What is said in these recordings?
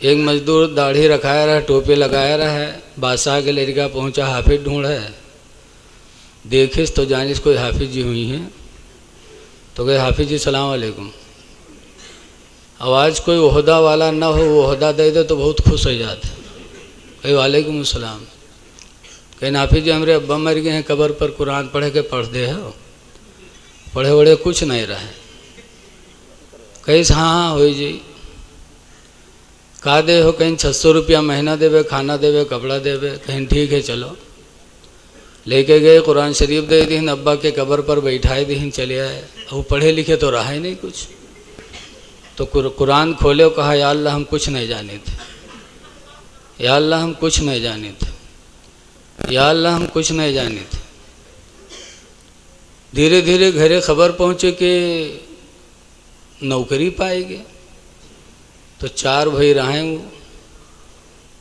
एक मजदूर दाढ़ी रखाया रहा, टोपी लगाया रहा है, बादशाह के लड़का पहुंचा, हाफिज ढूंढ है, देखिस तो जानिस कोई हाफिज जी हुई हैं। तो कहे हाफिज जी सलाम वालेकुम। आवाज़ कोई ओहदा वाला ना हो, वो ओहदा दे दे तो बहुत खुश हो जाते। कहे वालेकुम सलाम। कहे हाफिज जी हमारे अब्बा मर गए हैं, कब्र पर कुरान पढ़े के पढ़ दे हो, पढ़े वढ़े कुछ नहीं रहे। कहीं हाँ हो जी, का दे हो, कहीं 600 रुपया महीना देवे, खाना देवे, कपड़ा देवे। कहीं ठीक है चलो। लेके गए, कुरान शरीफ दे दी, अब्बा के कब्र पर बैठाए दी, चले आए। वो पढ़े लिखे तो रहा ही नहीं कुछ। तो कुरान खोले और कहा या अल्लाह हम कुछ नहीं जाने थे, या अल्लाह हम कुछ नहीं जाने थे, या अल्लाह हम कुछ नहीं जाने थे। धीरे धीरे घरे खबर पहुँचे कि नौकरी पाएंगे। तो 4 भाई रहे वो।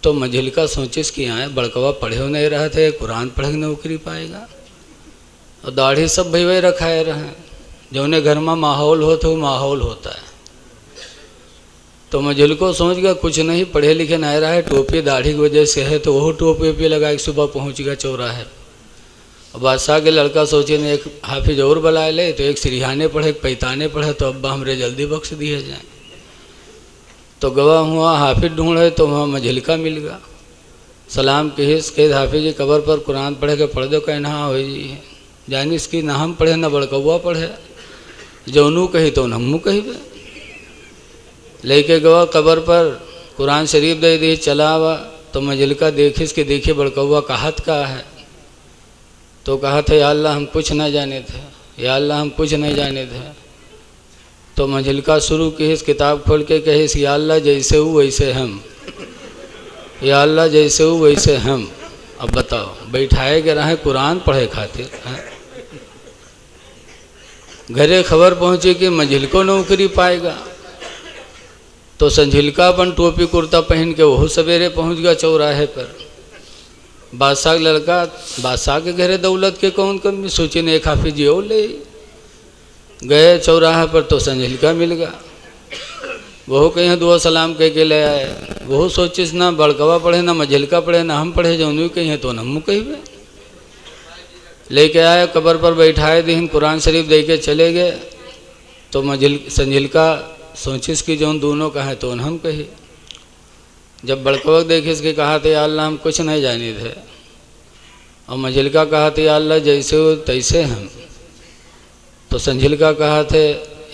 तो मंझिलका सोचिस कि आए बड़कवा पढ़े हो नहीं रहे थे, कुरान पढ़ के नौकरी पाएगा। और दाढ़ी सब भाई वही रखाए रहे, जो उन्हें घर में माहौल हो तो माहौल होता है। तो मंझिलको सोच गया कुछ नहीं, पढ़े लिखे नहीं रहा है, टोपी दाढ़ी की वजह से है, तो वो टोपी पे लगा के सुबह पहुँच गया चौराहे। और बादशाह के लड़का सोचे ने एक हाफिज और बुलाए ले, तो एक सिरहाने पढ़े, एक पैताने पढ़े, तो अब्बा हमरे जल्दी बख्श दिए जाए। तो गवाह हुआ, हाफिज ढूंढे तो वहाँ मंझिलका मिल गया। सलाम कहिस, कहे हाफिज जी कब्र पर कुरान पढ़े के पढ़ दो। कहे हाँ हो जी, जानिस कि ना हम पढ़े ना बड़कौआ पढ़े, जौनू कही तो हमू कही। लेके गवा कब्र पर कुरान शरीफ दे दी, चला हुआ। तो मंझिलका देखिस कि देखिए बड़कौआ कहत का है। तो कहा था या अल्लाह हम कुछ न जाने थे, या अल्लाह हम कुछ नहीं जाने थे। तो मंझिलका शुरू की इस किताब खोल के कहिस या अल्लाह जैसे हो वैसे हम, या अल्लाह जैसे हो वैसे हम। अब बताओ, बैठाए के रहे कुरान पढ़े खातिर। घरे खबर पहुँची कि मंझिलको नौकरी पाएगा। तो संझिलका अपन टोपी कुर्ता पहन के वो सवेरे पहुँच गया चौराहे पर। बादशाह लड़का, बादशाह के घरे दौलत के कौन कमी, सोचे ने एक हाफिज जी और ले गए चौराहे पर। तो संझिलका मिल गया, वह कहीं दुआ सलाम कह के ले आए। वह सोचिस ना बड़कवा पढ़े ना मंझिलका पढ़े ना हम पढ़े, जौन कहीं तो हम कही। लेके आए, कब्र पर बैठाए दिन, कुरान शरीफ दे के चले गए। तो संझिलका सोचिस कि जौन दोनों कहे तो हम कही। जब बड़कवा देखिस कि कहा थे या अल्लाह हम कुछ नहीं जाने थे, और मंझिलका कहा थे या अल्लाह जैसे हो तैसे हम। तो संझिलका कहा थे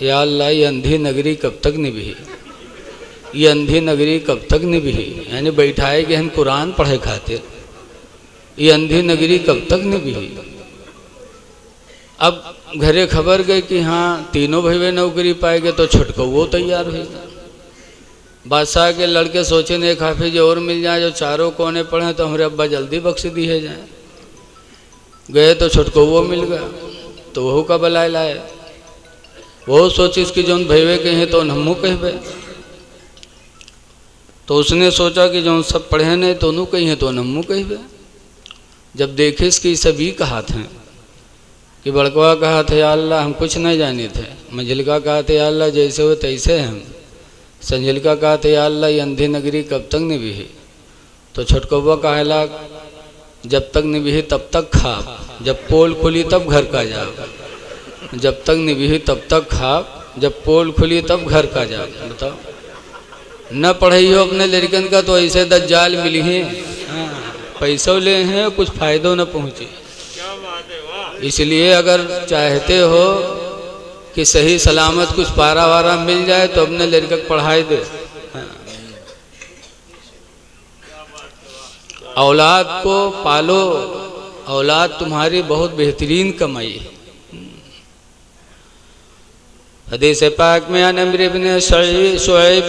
या अल्लाह ये अंधी नगरी कब तक निभी, ये अंधी नगरी कब तक निभी, यानी बैठाए कि हम कुरान पढ़े खातिर, ये अंधी नगरी कब तक निभी। अब घरे खबर गई कि हाँ तीनों भाई नौकरी पाएंगे, तो छुटको वो तैयार होगा। बादशाह के लड़के सोचे ने एक हाफिज और मिल जाए जो चारों कोने पढ़े, तो हमारे अब्बा जल्दी बख्श दिए जाए। गए तो छुटको वो मिल गया, तो वह का बुलाए लाए। वो सोचिस कि जौन भैवे कहे तो हमू कहबे। तो उसने सोचा कि जौन सब पढ़े नहीं तो नू कही तो हमू कहबे। जब देखिस कि सभी कहा थे कि बड़कवा कहा थे या अल्लाह हम कुछ नहीं जाने थे, मंझिलका कहा थे या अल्लाह जैसे हो तैसे हम, संझिलका कहा थे या अल्लाह ये अंधी नगरी कब तक निभी। तो छुटकौवा कहला जब तक निभी तब तक खा, जब पोल खुली तब घर का जा। जब तक निभी तब तक खा, जब पोल खुली तब घर का जा। बताओ, न पढ़ाई हो अपने लड़कन का तो ऐसे दज्जाल मिली हैं, पैसों ले हैं कुछ फायदों न पहुँचे। इसलिए अगर चाहते हो कि सही सलामत कुछ पारा वारा मिल जाए तो अपने लड़के को पढ़ाई दे। औलाद को पालो, औलाद तुम्हारी बहुत बेहतरीन कमाई है। हदीस पाक में अन अम्र इब्न शुऐब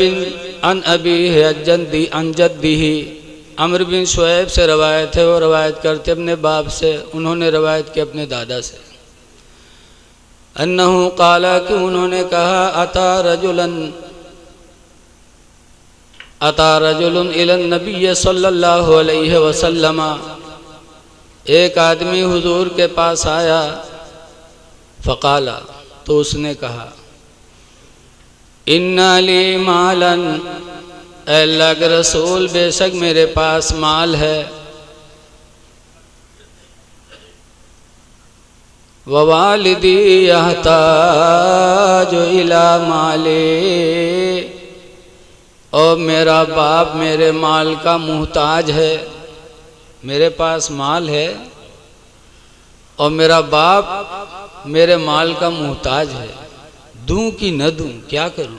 अन अबीही अन जद्दीही, अम्र बिन शुऐब से रवायत है, वो रवायत करते अपने बाप से, उन्होंने रवायत की अपने दादा से। अन्नहु काला कि उन्होंने कहा अता रजुलन इलन नबी सल्लल्लाहु अलैहि वसल्लम, एक आदमी हुजूर के पास आया। फ़काला, तो उसने कहा इन्ना ली मालन, ऐ अल्लाह के रसूल बेशक मेरे पास माल है, ववालिदी यहताजु इला माले, और मेरा बाप मेरे माल का मुहताज है। मेरे पास माल है और मेरा बाप मेरे माल का मुहताज है, दूं कि न दूं, क्या करूं?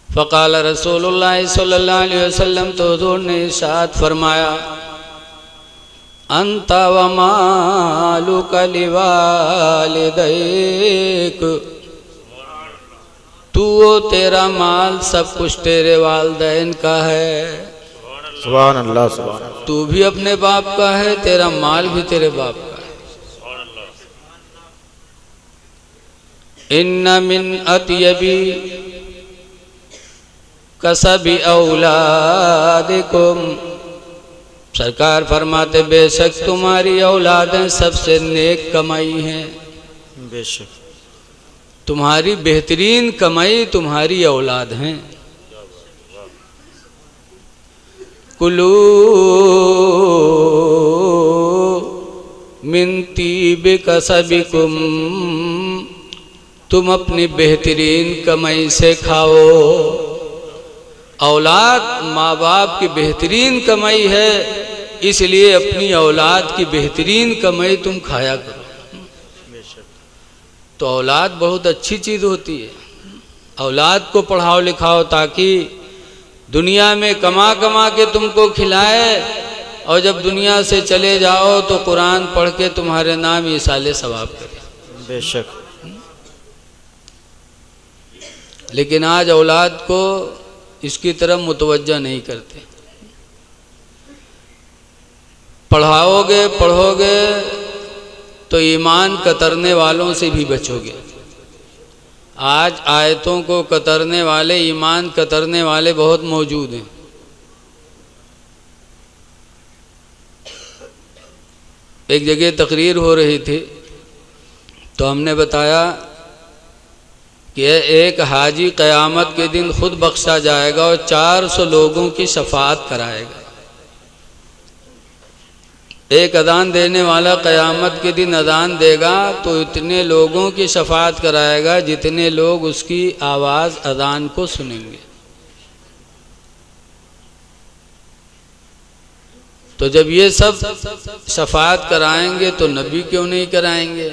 फ़क़ाल रसूलुल्लाह सल्लल्लाहु अलैहि वसल्लम, तो हुज़ूर ने इरशाद फरमाया, अंत व मालुका लिवालिदैक, तू वो तेरा माल सब कुछ तेरे वालिदैन का है। सुभान अल्लाह, सुभान अल्लाह। तू भी अपने बाप का है, तेरा माल भी तेरे बाप का है। इन्न मिन अत्यबी कसबी औलादिकुम, सरकार फरमाते बेशक तुम्हारी औलादें सबसे नेक कमाई हैं। बेशक तुम्हारी बेहतरीन कमाई तुम्हारी औलाद हैं। कुलू मिन तीब कसबिकुम, तुम अपनी बेहतरीन कमाई से खाओ। औलाद माँ बाप की बेहतरीन कमाई है, इसलिए अपनी औलाद की बेहतरीन कमाई तुम खाया करो। तो औलाद बहुत अच्छी चीज़ होती है। औलाद को पढ़ाओ लिखाओ ताकि दुनिया में कमा कमा के तुमको खिलाए, और जब दुनिया से चले जाओ तो कुरान पढ़ के तुम्हारे नाम इसाले सवाब करे। बेशक। लेकिन आज औलाद को इसकी तरफ मुतवज्जा नहीं करते। पढ़ाओगे पढ़ोगे तो ईमान कतरने वालों से भी बचोगे। आज आयतों को कतरने वाले, ईमान कतरने वाले बहुत मौजूद हैं। एक जगह तकरीर हो रही थी तो हमने बताया कि एक हाजी क़यामत के दिन खुद बख्शा जाएगा और 400 लोगों की शफाअत कराएगा। एक अजान देने वाला क़यामत के दिन अजान देगा तो इतने लोगों की शफाअत कराएगा जितने लोग उसकी आवाज़ अजान को सुनेंगे। तो जब ये सब शफाअत कराएंगे तो नबी क्यों नहीं कराएंगे?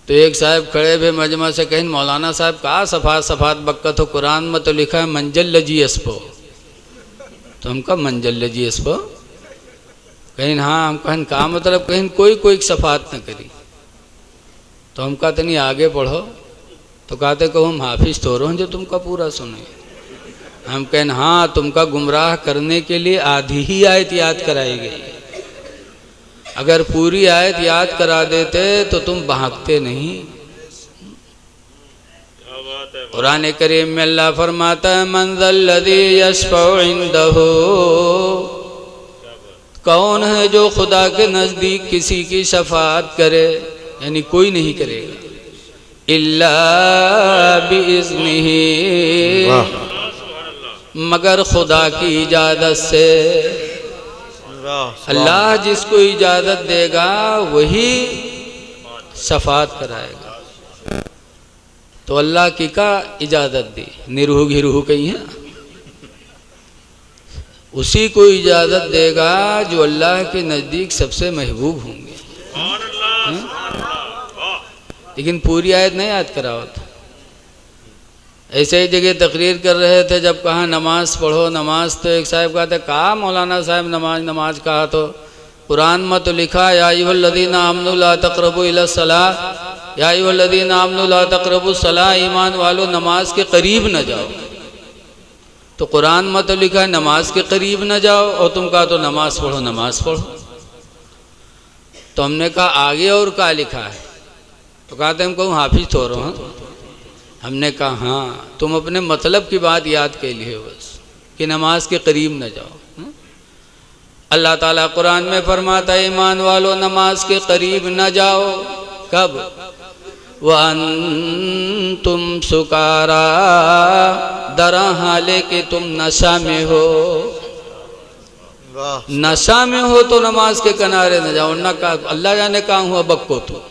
तो एक साहब खड़े हुए मजमा से कहें, मौलाना साहब कहा सफ़ात बक्कत हो, कुरान में तो लिखा है मंजल लजी अस्पो। तो हम कहा मंजल लजी अस्पो? कहीं हाँ। हम कहें कहा मतलब? कहीं कोई कोई सफ़ात न करी। तो हम कहते नहीं आगे पढ़ो। तो कहते कहो हम हाफिज तो रहो जो तुमका पूरा सुने। हम कहें हाँ, तुमका गुमराह करने के लिए आधी ही आयत याद कराई गई। अगर पूरी आयत याद करा देते तो तुम भागते नहीं। कुरान करीम में अल्लाह फरमाता है मंज़ल्लज़ी यशफ़उ इंदहु, कौन है जो खुदा के नज़दीक किसी की शफाअत करे, यानी कोई नहीं करेगा, इल्ला बिइज़्निही, मगर खुदा की इजाज़त से। अल्लाह जिसको इजाज़त देगा वही शफाअत कराएगा। तो अल्लाह की का इजाज़त दी, निरूह गिरूह कही है, उसी को इजाज़त देगा जो अल्लाह के नज़दीक सबसे महबूब होंगे। लेकिन पूरी आयत नहीं याद कराओ। ऐसे ही जगह तकरीर कर रहे थे, जब कहा नमाज पढ़ो नमाज, तो एक साहब कहते कहा मौलाना साहब नमाज कहा तो कुरान में तो लिखा या अय्युहल्लज़ीना आमनू ला तक़रबू इला सलाह, या अय्युहल्लज़ीना आमनू ला तक़रबू सलाह, ईमान वालों नमाज के करीब न जाओ। तो कुरान में तो लिखा है नमाज के करीब न जाओ, और तुम कहा तो नमाज पढ़ो नमाज पढ़ो। तो हमने कहा आगे और क्या लिखा है? तो कहते हम कहूँ हाफिज तो रहो। हमने कहा हाँ, तुम अपने मतलब की बात याद के लिए बस कि नमाज के करीब न जाओ। अल्लाह ताला कुरान में फरमाता है ईमान वालों नमाज के करीब न जाओ। कब? वअन्तुम सुकारा, दरा हाले कि तुम नशा में हो। वाह नशा में हो तो नमाज के किनारे न जाओ, न का अल्लाह जाने कहाँ हुआ बक्को तो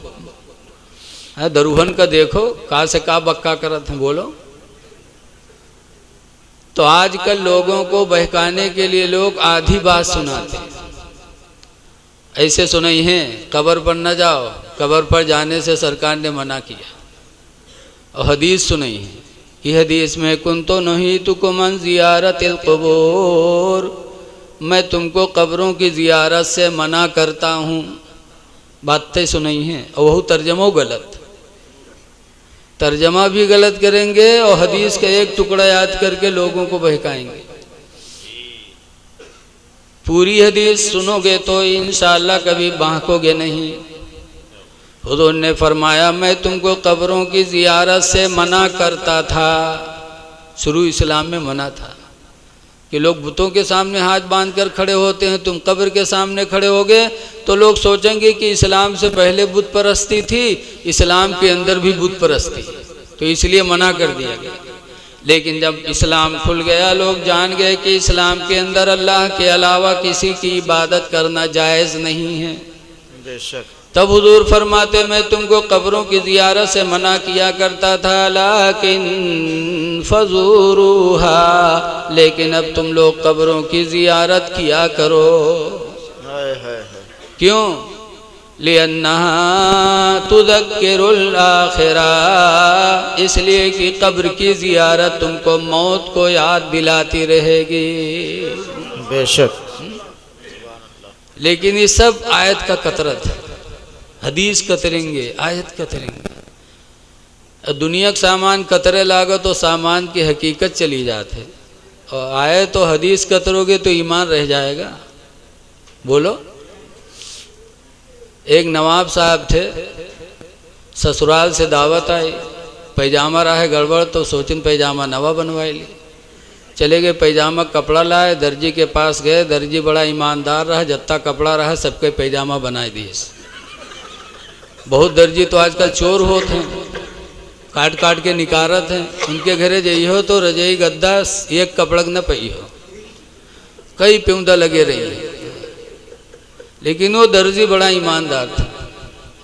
है। दरूहन का देखो कहाँ से कहाँ बक्का करत हैं, बोलो। तो आजकल लोगों को बहकाने के लिए लोग आधी बात सुनाते हैं। ऐसे सुनाई है, कब्र पर न जाओ, कब्र पर जाने से सरकार ने मना किया। और हदीस सुनाई है कि हदीस में कुन तो नहीं तुको मन ज़ियारतिल क़ुबूर, मैं तुमको कब्रों की ज़ियारत से मना करता हूँ। बातें सुनाई हैं और वह तर्जमा गलत, तर्जमा भी गलत करेंगे और हदीस का एक टुकड़ा याद करके लोगों को बहकाएंगे। पूरी हदीस सुनोगे तो इंशाअल्लाह कभी बहकोगे नहीं। हुज़ूर ने फरमाया मैं तुमको कब्रों की ज़ियारत से मना करता था। शुरू इस्लाम में मना था कि लोग बुतों के सामने हाथ बांध कर खड़े होते हैं, तुम कब्र के सामने खड़े होगे तो लोग सोचेंगे कि इस्लाम से पहले बुत परस्ती थी, इस्लाम के अंदर भी बुत परस्ती, तो इसलिए मना कर दिया गया। लेकिन जब इस्लाम खुल गया, लोग जान गए कि इस्लाम के अंदर अल्लाह के अलावा किसी की इबादत करना जायज़ नहीं है। बेशक तब हुजूर फरमाते मैं तुमको कब्रों की ज़ियारत से मना किया करता था, लाकिन फज़ूरूहा, लेकिन अब तुम लोग कब्रों की ज़ियारत किया करो। है। क्यों? लिअन्नहा तुज़क्किरुल आखिरा, इसलिए कि कब्र की ज़ियारत तुमको मौत को याद दिलाती रहेगी। बेशक लेकिन ये सब आयत का कतरत है, हदीस कतरेंगे, आयत कतरेंगे। दुनिया का सामान कतरे लागो तो सामान की हकीकत चली जाते, और आयत तो हदीस कतरोगे तो ईमान रह जाएगा। बोलो। एक नवाब साहब थे, ससुराल से दावत आई, पैजामा रहा गड़बड़ तो सोचन पैजामा नवा बनवाई ली। चले गए, पैजामा कपड़ा लाए, दर्जी के पास गए, दर्जी बड़ा ईमानदार रहा, जितना कपड़ा रहा सबके पैजामा बनाए दिए। बहुत दर्जी तो आजकल चोर होते हैं, काट काट के निकारत हैं। उनके घरे जाइ हो तो रजाई गद्दा एक कपड़क न पई हो, कई प्यूदा लगे रही। लेकिन वो दर्जी बड़ा ईमानदार था,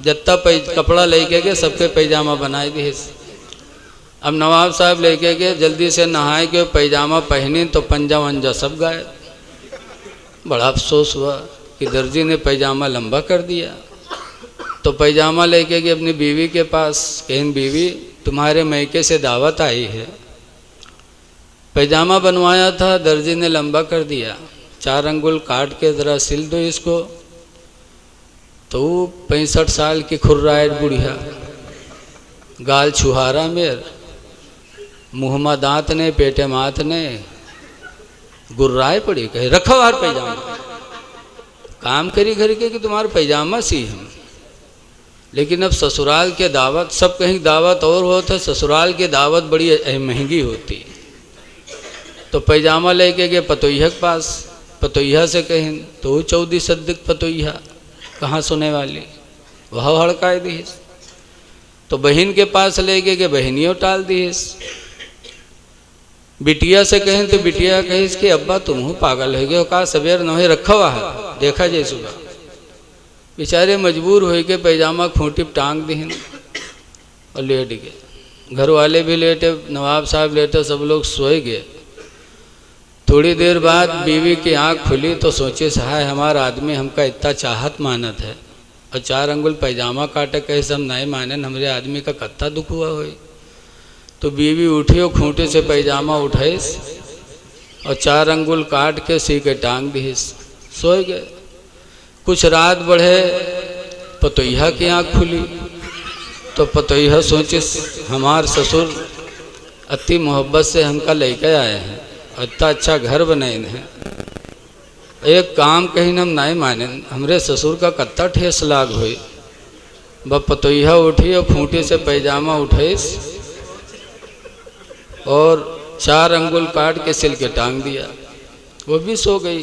जितना कपड़ा लेके गए सबके पैजामा बनाए दिए। अब नवाब साहब लेके गए, जल्दी से नहाए के पैजामा पहने तो पंजा वंजा सब गायब। बड़ा अफसोस हुआ कि दर्जी ने पैजामा लंबा कर दिया। तो पैजामा लेके गए अपनी बीवी के पास, कहीं बीवी तुम्हारे मैके से दावत आई है। पैजामा बनवाया था, दर्जी ने लंबा कर दिया, 4 अंगुल काट के ज़रा सिल दो इसको। तो 65 साल की खुर्रायत बुढ़िया, गाल छुहारा मेर, मुँह में दांत ने, पेटे माथ ने, गुर्राए पड़ी, कहे रखो यार पैजामा, काम करी घर के कि तुम्हारा पैजामा सी हम। लेकिन अब ससुराल के दावत, सब कहीं दावत और होता है, ससुराल की दावत बड़ी महंगी होती। तो पैजामा लेके गए पतोइया के पास, पतोइया से कहें तो 14 सद्दिक पतोइया कहाँ सुने वाली, वह हड़काए दी। तो बहन के पास लेके गए, बहनियों टाल दी। बिटिया से कहें तो बिटिया कहे इसके अब्बा तुम हो पागल हो गए, कहा सवेर नहे रखा हुआ है, देखा जाए सुबह। बेचारे मजबूर हो के पैजामा खूंटी टांग दी और लेट गए। घर वाले भी लेटे, नवाब साहब लेटे, सब लोग सोए गए। थोड़ी देर बाद बीवी की आंख खुली तो सोचे सहाय हमारा आदमी हमका इतना चाहत मानत है और 4 अंगुल पैजामा काटे कहे सब नहीं माने, हमारे आदमी का कत्ता दुख हुआ हो। तो बीवी उठी और खूंटे से पैजामा उठाई और 4 अंगुल काट के सी के टांग दी, सोए गए। कुछ रात बढ़े, पतोइया की आँख खुली तो पतोइया सोचे हमार ससुर अति मोहब्बत से हमका लेके आए हैं, इतना अच्छा घर बनाए हैं, एक काम कहीं हम नहीं माने, हमरे ससुर का कत्ता ठेस लाग हुई। ब पतोइया उठी और खूंटी से पैजामा उठाई और 4 अंगुल काट के सिल के टांग दिया, वो भी सो गई।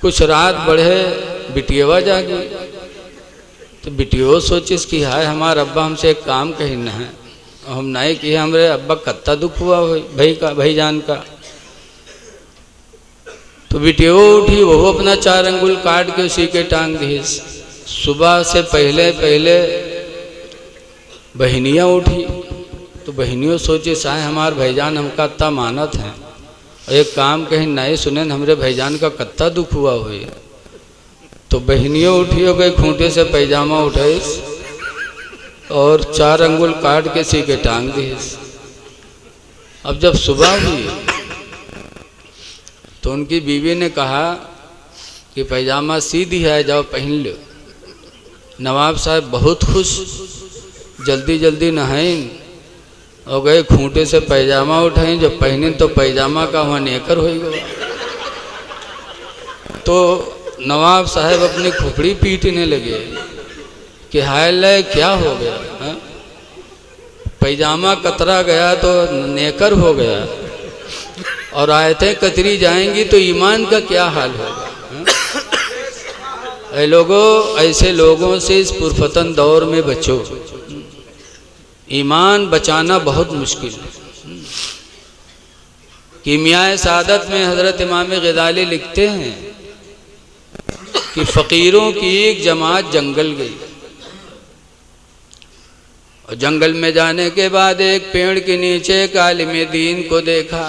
कुछ रात बढ़े, बिटियवा जागी तो बिटियो सोचिस कि हाय हमार अब्बा हमसे एक काम कही न है, हम नहीं कि हमरे अब्बा कत्ता दुख हुआ हो भाई जान का। तो बिटियो उठी, वो अपना 4 अंगुल काट के उसी के टांग दी। सुबह से पहले पहले बहनियाँ उठी, तो बहनियों सोचे साए हमार भाईजान हमका अत्ता मानत हैं, और एक काम कहीं नहीं सुने हमरे भाईजान का कत्ता दुख हुआ हुई। तो बहनियों उठी हो गई, खूंटे से पैजामा उठाई और 4 अंगुल काट के सी के टांग दी। अब जब सुबह हुई तो उनकी बीवी ने कहा कि पैजामा सी दी है, जाओ पहन लो। नवाब साहब बहुत खुश, जल्दी जल्दी नहाइन और गए, खूंटे से पैजामा उठाई। जब पहने तो पैजामा का वहाँ नेकर हो गया। तो नवाब साहब अपनी खुपड़ी पीटने लगे कि हाय ले क्या हो गया है? पैजामा कतरा गया तो नेकर हो गया, और आयतें कतरी जाएंगी तो ईमान का क्या हाल होगा? ऐ लोगों, ऐसे लोगों से इस पुरफतन दौर में बचो। ईमान बचाना बहुत मुश्किल है। कीमियाए सादत में हज़रत इमाम ग़ज़ाली लिखते हैं कि फ़कीरों की एक जमात जंगल गई, और जंगल में जाने के बाद एक पेड़ के नीचे एक आलिम दीन को देखा।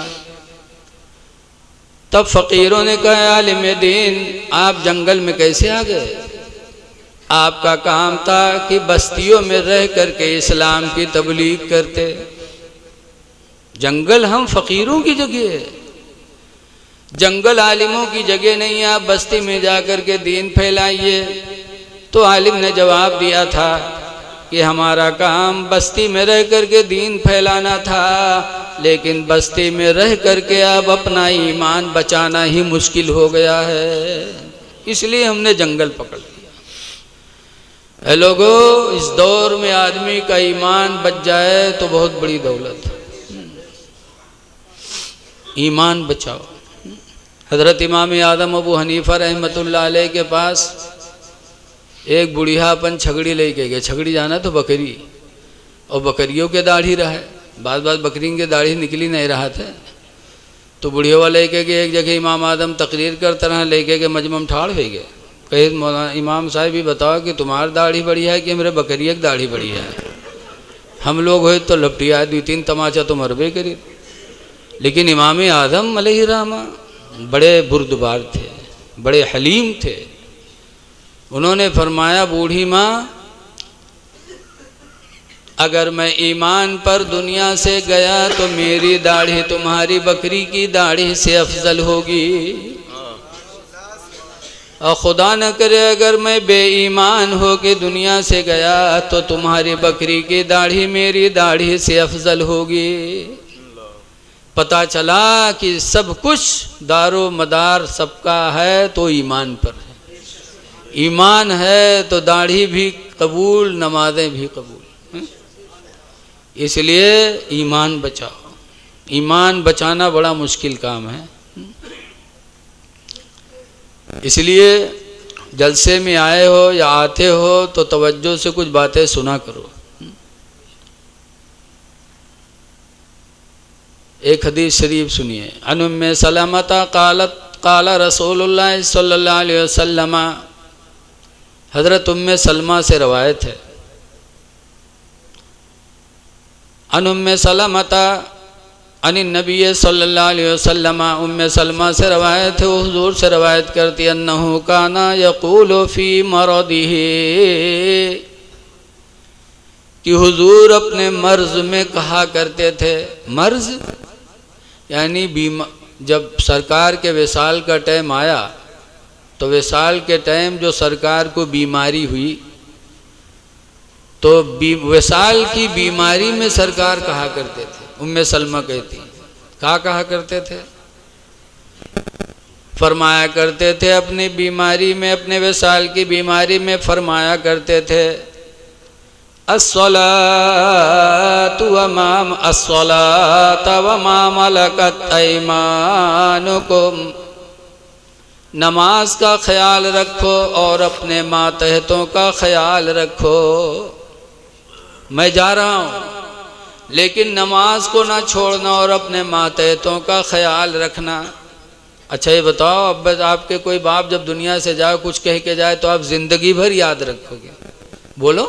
तब फ़कीरों ने कहा, आलिम दीन आप जंगल में कैसे आ गए? आपका काम था कि बस्तियों में रह करके इस्लाम की तबलीग करते। जंगल हम फ़कीरों की जगह है, जंगल आलिमों की जगह नहीं। आप बस्ती में जा कर के दीन फैलाइए। तो आलिम ने जवाब दिया था कि हमारा काम बस्ती में रह कर के दीन फैलाना था, लेकिन बस्ती में रह कर के अब अपना ईमान बचाना ही मुश्किल हो गया है, इसलिए हमने जंगल पकड़ लिया। ऐ लोगों, इस दौर में आदमी का ईमान बच जाए तो बहुत बड़ी दौलत है। ईमान बचाओ। हज़रत इमाम आदम अबू हनीफा रहमतुल्लाह अलैह के पास एक बुढ़िया अपन छगड़ी लेके गए। छगड़ी जाना तो बकरी, और बकरियों के दाढ़ी रहे, बात बात बकरी के दाढ़ी निकली नहीं रहा था। तो बुढ़िया वाले लेके गए एक जगह, इमाम आदम तकरीर कर तरह लेके गए, मजमम ठाड़ हो गए। कहे मौलाना इमाम साहब भी बताओ कि तुम्हारी दाढ़ी बढ़िया है कि मेरे बकरिया की दाढ़ी बढ़िया है? हम लोग हो तो लपटिया 2-3 तमाचा तो मरबे करी। लेकिन इमाम आदम अलैहिर्रहमा बड़े बुर्दबार थे, बड़े हलीम थे। उन्होंने फरमाया, बूढ़ी माँ अगर मैं ईमान पर दुनिया से गया तो मेरी दाढ़ी तुम्हारी बकरी की दाढ़ी से अफजल होगी, और खुदा न करे अगर मैं बेईमान हो के दुनिया से गया तो तुम्हारी बकरी की दाढ़ी मेरी दाढ़ी से अफजल होगी। पता चला कि सब कुछ दारो मदार सबका है तो ईमान पर है। ईमान है तो दाढ़ी भी कबूल, नमाजें भी कबूल। इसलिए ईमान बचाओ। ईमान बचाना बड़ा मुश्किल काम है। इसलिए जलसे में आए हो या आते हो तो तवज्जो से कुछ बातें सुना करो। एक हदीस शरीफ सुनिए। अन उम्मे सलमता क़ालत क़ाला रसूलुल्लाह सल्लल्लाहु अलैहि वसल्लम, हज़रत उम्मे सलमा से रवायत है। अन उम्मे सलमता अनिन नबी सल्लल्लाहु अलैहि वसल्लम, उम्मे सलमा से रवायत है, वो हुजूर से रवायत करती है, अन्नहु काना यक़ूलु फ़ी मरदिही, कि हुजूर अपने मर्ज में कहा करते थे। मर्ज यानी जब सरकार के विसाल का टाइम आया तो विसाल के टाइम जो सरकार को बीमारी हुई तो विसाल की बीमारी में सरकार कहा करते थे। उम्मे सलमा कहती क्या कहा करते थे? फरमाया करते थे अपनी बीमारी में, अपने विसाल की बीमारी में फरमाया करते थे, अस्सलातु व मा मलकत ऐमानुकुम, नमाज का ख्याल रखो और अपने मातहतों का ख्याल रखो। मैं जा रहा हूँ लेकिन नमाज को ना छोड़ना और अपने मातहतों का ख्याल रखना। अच्छा ये बताओ, अब आपके कोई बाप जब दुनिया से जाए कुछ कह के जाए तो आप ज़िंदगी भर याद रखोगे? बोलो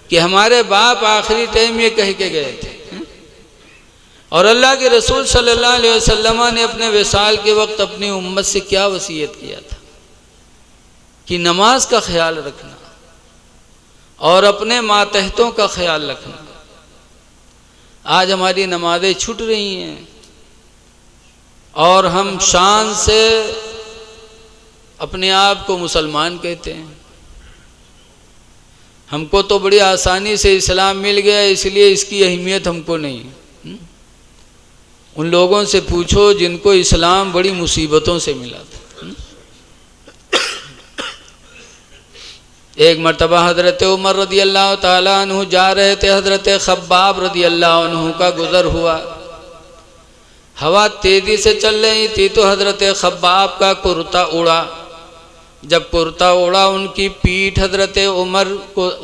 कि हमारे बाप आखिरी टाइम ये कह के गए थे। और अल्लाह के रसूल सल्लल्लाहु अलैहि वसल्लम ने अपने विसाल के वक्त अपनी उम्मत से क्या वसीयत किया था कि नमाज का ख्याल रखना और अपने मातहतों का ख्याल रखना। आज हमारी नमाजें छूट रही हैं और हम शान से अपने आप को मुसलमान कहते हैं। हमको तो बड़ी आसानी से इस्लाम मिल गया इसलिए इसकी अहमियत हमको नहीं। उन लोगों से पूछो जिनको इस्लाम बड़ी मुसीबतों से मिला था। एक मर्तबा हज़रत उमर रदी अल्लाह ताला अन्हु जा रहे थे, हज़रत खब्बाब रदी अल्लाह अन्हु का गुज़र हुआ। हवा तेज़ी से चल रही थी तो हज़रत खब्बाब का कुर्ता उड़ा। जब कुर्ता उड़ा उनकी पीठ हज़रत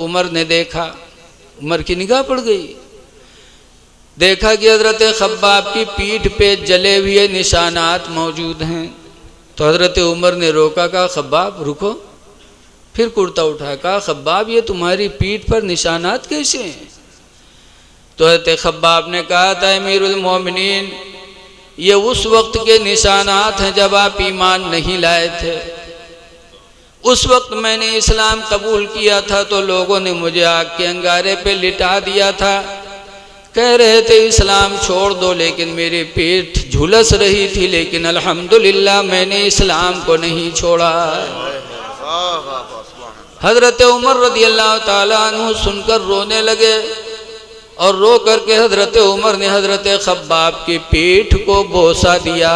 उमर ने देखा, उमर की निगाह पड़ गई। देखा कि हज़रत खब्बाब की पीठ पे जले हुए निशानात मौजूद हैं। तो हज़रत उमर ने रोका, कहा खब्बाब रुको। फिर कुर्ता उठा, कहा खब्बाब ये तुम्हारी पीठ पर निशानात कैसे हैं? तो हज़रत खब्बाब ने कहा था अमीरुल मोमिनीन ये उस वक्त के निशानात हैं जब आप ईमान नहीं लाए थे। उस वक्त मैंने इस्लाम कबूल किया था तो लोगों ने मुझे आग के अंगारे पे लिटा दिया था, कह रहे थे इस्लाम छोड़ दो, लेकिन मेरी पीठ झुलस रही थी, लेकिन अल्हम्दुलिल्लाह मैंने इस्लाम को नहीं छोड़ा। हज़रत उमर रदी अल्लाह ताला अन्हु सुनकर रोने लगे और रो करके हज़रत उमर ने हज़रत खब्बाब की पीठ को बोसा दिया,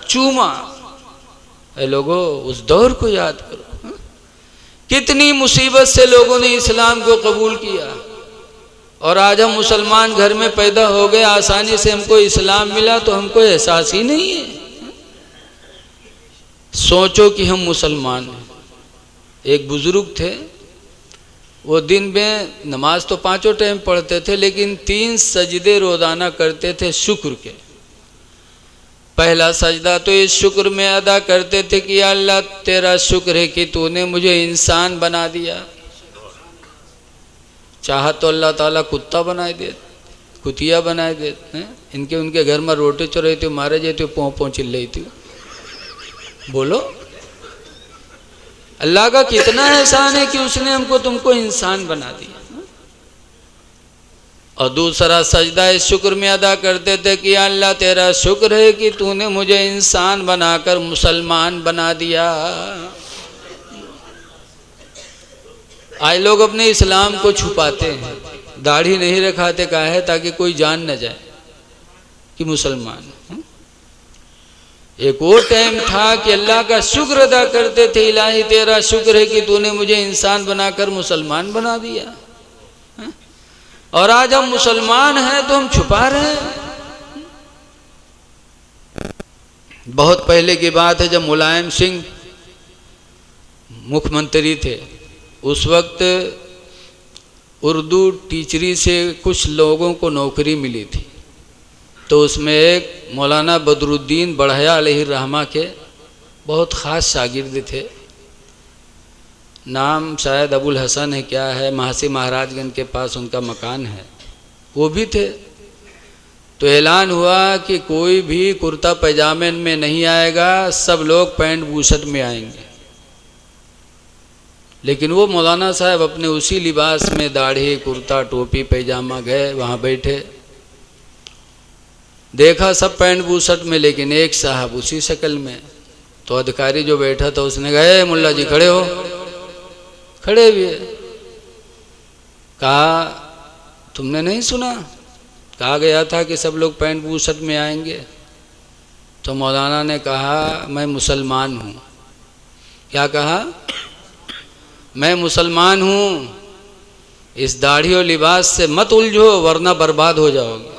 चूमा। ऐ लोगों उस दौर को याद करो, कितनी मुसीबत से लोगों ने इस्लाम को कबूल किया और आज हम मुसलमान घर में पैदा हो गए, आसानी से हमको इस्लाम मिला तो हमको एहसास ही नहीं है। सोचो कि हम मुसलमान हैं। एक बुजुर्ग थे, वो दिन में नमाज तो 5 टाइम पढ़ते थे लेकिन 3 सजदे रोज़ाना करते थे शुक्र के। पहला सजदा तो इस शुक्र में अदा करते थे कि अल्लाह तेरा शुक्र है कि तूने मुझे इंसान बना दिया। चाहा तो अल्लाह ताला कुत्ता बनाए दे, कुतिया बनाए दे। इनके उनके घर में रोटी चोर थी, मारे जाते पों पों चिल्ल रही थी। बोलो अल्लाह का कितना एहसान है कि उसने हमको तुमको इंसान बना दिया। और दूसरा सजदा इस शुक्र में अदा करते थे कि अल्लाह तेरा शुक्र है कि तूने मुझे इंसान बनाकर मुसलमान बना दिया। आज लोग अपने इस्लाम को छुपाते हैं, दाढ़ी नहीं रखाते, कहा है ताकि कोई जान न जाए कि मुसलमान। एक वो टाइम था कि अल्लाह का शुक्र अदा करते थे, इलाही तेरा शुक्र है कि तूने मुझे इंसान बनाकर मुसलमान बना दिया। और आज हम मुसलमान हैं तो हम छुपा रहे हैं। बहुत पहले की बात है जब मुलायम सिंह मुख्यमंत्री थे, उस वक्त उर्दू टीचरी से कुछ लोगों को नौकरी मिली थी। तो उसमें एक मौलाना बदरुद्दीन बढ़िया अलैहिर्रहमा के बहुत ख़ास शागिर्द थे, नाम शायद अबुल हसन है क्या है, महासी महाराजगंज के पास उनका मकान है, वो भी थे। तो ऐलान हुआ कि कोई भी कुर्ता पैजामे में नहीं आएगा, सब लोग पैंट बूशर्ट में आएंगे। लेकिन वो मौलाना साहब अपने उसी लिबास में दाढ़ी कुर्ता टोपी पैजामा गए, वहाँ बैठे, देखा सब पैंट बूशर्ट में, लेकिन एक साहब उसी शक्ल में। तो अधिकारी जो बैठा था उसने कहा मुल्ला जी खड़े हो, खड़े हुए। कहा तुमने नहीं सुना, कहा गया था कि सब लोग पैंट बूशर्ट में आएंगे। तो मौलाना ने कहा मैं मुसलमान हूँ। क्या कहा? मैं मुसलमान हूँ, इस दाढ़ी और लिबास से मत उलझो वरना बर्बाद हो जाओगे।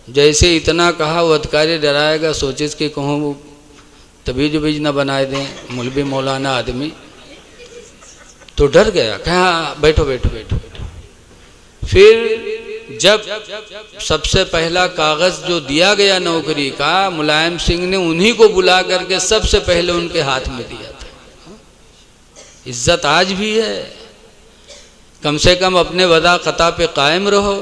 जैसे इतना कहा वो अधिकारी डराएगा, सोचे कि कहूँ तबीज उबीज न बनाए दें मौलवी मौलाना आदमी। तो डर गया, कहा बैठो बैठो बैठो बैठो। फिर जब सबसे पहला कागज जो दिया गया नौकरी का, मुलायम सिंह ने उन्हीं को बुला करके सबसे पहले उनके हाथ में दिया था। इज्जत आज भी है, कम से कम अपने वदा क़ता पे कायम रहो,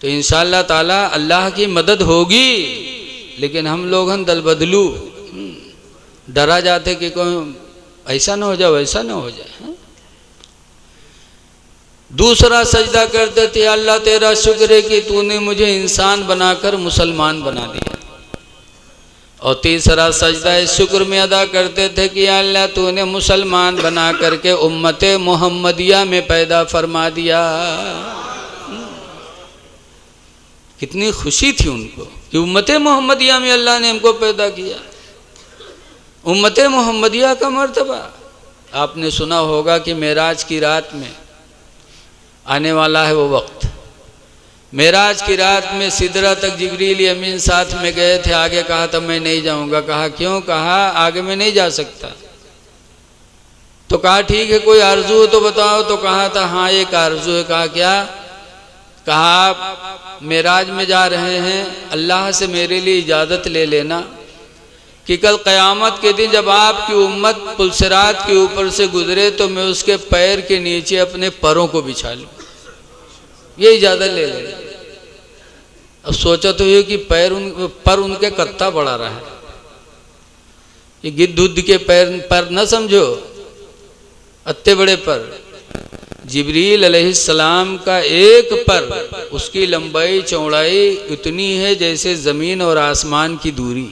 तो इंशाअल्लाह ताला अल्लाह की मदद होगी। लेकिन हम लोग हम दल बदलू, डरा जाते कि कोई ऐसा ना हो जाए वैसा ना हो जाए। दूसरा सजदा करते थे, अल्लाह तेरा शुक्र है कि तूने मुझे इंसान बनाकर मुसलमान बना दिया। और तीसरा सजदा इस शुक्र में अदा करते थे कि अल्लाह तूने मुसलमान बना करके उम्मत मोहम्मदिया में पैदा फरमा दिया। कितनी खुशी थी उनको कि उम्मत मोहम्मदिया में अल्लाह ने हमको पैदा किया। उम्मत मोहम्मदिया का मर्तबा आपने सुना होगा कि मेराज की रात में आने वाला है वो वक्त। मेराज की रात में सिदरा तक जिब्रील अमीन साथ में गए थे, आगे कहा था मैं नहीं जाऊंगा। कहा क्यों? कहा आगे मैं नहीं जा सकता। तो कहा ठीक है कोई आरजू हो तो बताओ। तो कहा था हाँ एक आरजू है। कहा क्या? कहा आप मेराज में जा रहे हैं, अल्लाह से मेरे लिए इजाज़त ले लेना कि कल क़यामत के दिन जब आपकी उम्मत पुलसिरात के ऊपर से गुजरे तो मैं उसके पैर के नीचे अपने पैरों को बिछा लूँ। ये इजाज़त ले लेना। अब सोचा तो ये कि पर उनके कत्ता बढ़ा रहा है। ये गिद्ध के पर न समझो, अत्ते बड़े पर। जिब्रील अलैहिस्सलाम का एक पर, उसकी लंबाई चौड़ाई उतनी है जैसे ज़मीन और आसमान की दूरी।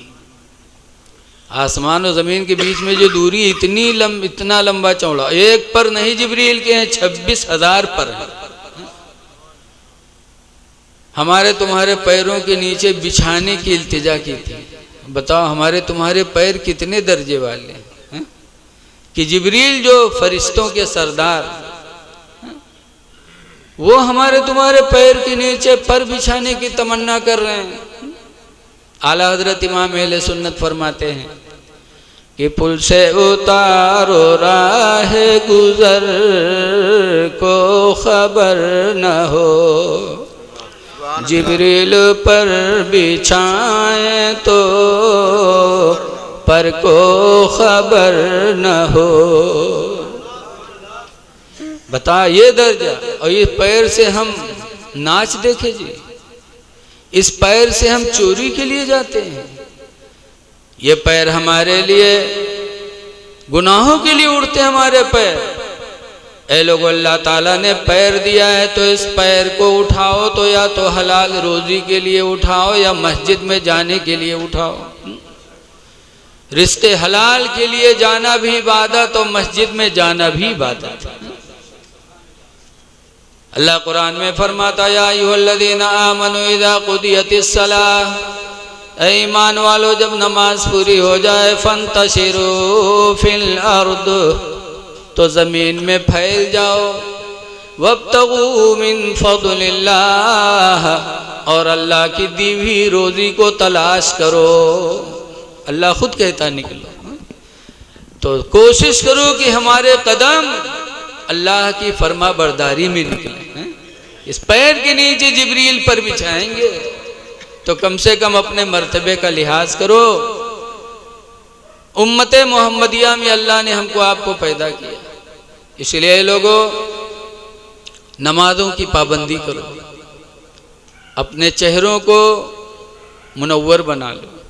आसमान और ज़मीन के बीच में जो दूरी इतना लंबा चौड़ा। एक पर नहीं जिब्रील के हैं, 26,000 पर हैं। हमारे तुम्हारे पैरों के नीचे बिछाने की इल्तिजा की थी। बताओ हमारे तुम्हारे पैर कितने दर्जे वाले हैं कि जिब्रील जो फरिश्तों के सरदार, वो हमारे तुम्हारे पैर के नीचे पर बिछाने की तमन्ना कर रहे हैं। आला हजरत इमाम अहले सुन्नत फरमाते हैं कि पुल से उतारो राह गुजर को खबर न हो, जिब्रील पर बिछाए तो पर को खबर न हो। बता ये दर्जा। और ये पैर से हम नाच देखे जी, इस पैर से हम चोरी के लिए जाते हैं। ये पैर हमारे लिए गुनाहों के लिए उड़ते हैं हमारे पैर। ऐ लोगो अल्लाह ताला ने पैर दिया है तो इस पैर को उठाओ, तो या तो हलाल रोजी के लिए उठाओ या मस्जिद में जाने के लिए उठाओ। रिश्ते हलाल के लिए जाना भी इबादत और मस्जिद में जाना भी इबादत। अल्लाह कुरान में फरमाता या अय्युहल्लज़ीना आमनू इज़ा क़ुदियतिस सलाह, ऐ ईमान वालो जब नमाज पूरी हो जाए फंतशिरू फिल अर्द, तो ज़मीन में फैल जाओ। वब्तगू मिन फ़ज़लिल्लाह, और अल्लाह की दी हुई रोज़ी को तलाश करो। अल्लाह खुद कहता निकलो। तो कोशिश करो कि हमारे कदम अल्लाह की फरमा बरदारी में निकले। इस पैर के नीचे जिब्रील पर बिछाएंगे तो कम से कम अपने मर्तबे का लिहाज करो। उम्मत मोहम्मदिया में अल्लाह ने हमको आपको पैदा किया, इसलिए लोगों नमाजों की पाबंदी करो, अपने चेहरों को मुनव्वर बना लो।